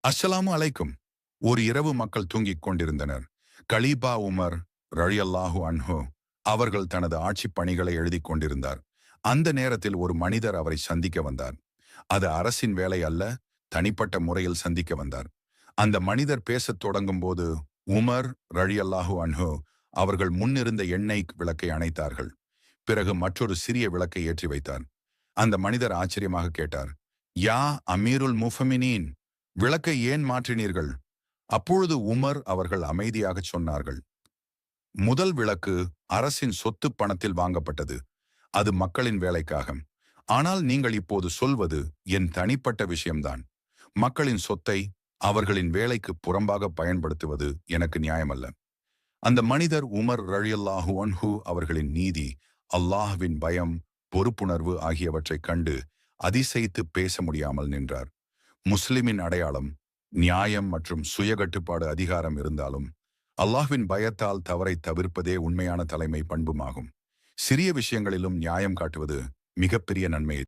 அஸ்ஸலாமு அலைக்கும். ஒரு இரவு மக்கள் தூங்கிக் கொண்டிருந்தனர். கலீபா உமர் ரலியல்லாஹு அன்ஹு அவர்கள் தனது ஆட்சிப் பணிகளை எழுதிக் கொண்டிருந்தார். அந்த நேரத்தில் ஒரு மனிதர் அவரை சந்திக்க வந்தார். அது அரசின் வேலை அல்ல, தனிப்பட்ட முறையில் சந்திக்க வந்தார். அந்த மனிதர் பேசத் தொடங்கும்போது உமர் ரலியல்லாஹு அன்ஹு அவர்கள் முன்னிருந்த எண்ணெய் விளக்கை அணைத்தார்கள். பிறகு மற்றொரு சிறிய விளக்கை ஏற்றி வைத்தார். அந்த மனிதர் ஆச்சரியமாக கேட்டார், யா அமீருல் முஃமினீன், விளக்கை ஏன் மாற்றினீர்கள்? அப்பொழுது உமர் அவர்கள் அமைதியாகச் சொன்னார்கள், முதல் விளக்கு அரசின் சொத்து பணத்தில் வாங்கப்பட்டது. அது மக்களின் வேலைக்காக. ஆனால் நீங்கள் இப்போது சொல்வது என் தனிப்பட்ட விஷயம்தான். மக்களின் சொத்தை அவர்களின் வேலைக்கு புறம்பாக பயன்படுத்துவது எனக்கு நியாயமல்ல. அந்த மனிதர் உமர் ரலியல்லாஹு அன்ஹு அவர்களின் நீதி, அல்லாஹ்வின் பயம், பொறுப்புணர்வு ஆகியவற்றைக் கண்டு அதிசயித்து பேச முடியாமல் நின்றார். முஸ்லிமின் அடையாளம், நியாயம் மற்றும் சுயகட்டுப்பாடு அதிகாரம் இருந்தாலும் அல்லாஹ்வின் பயத்தால் தவறை தவிர்ப்பதே உண்மையான தலைமை பண்புமாகும். சிறிய விஷயங்களிலும் நியாயம் காட்டுவது மிகப்பெரிய நன்மையை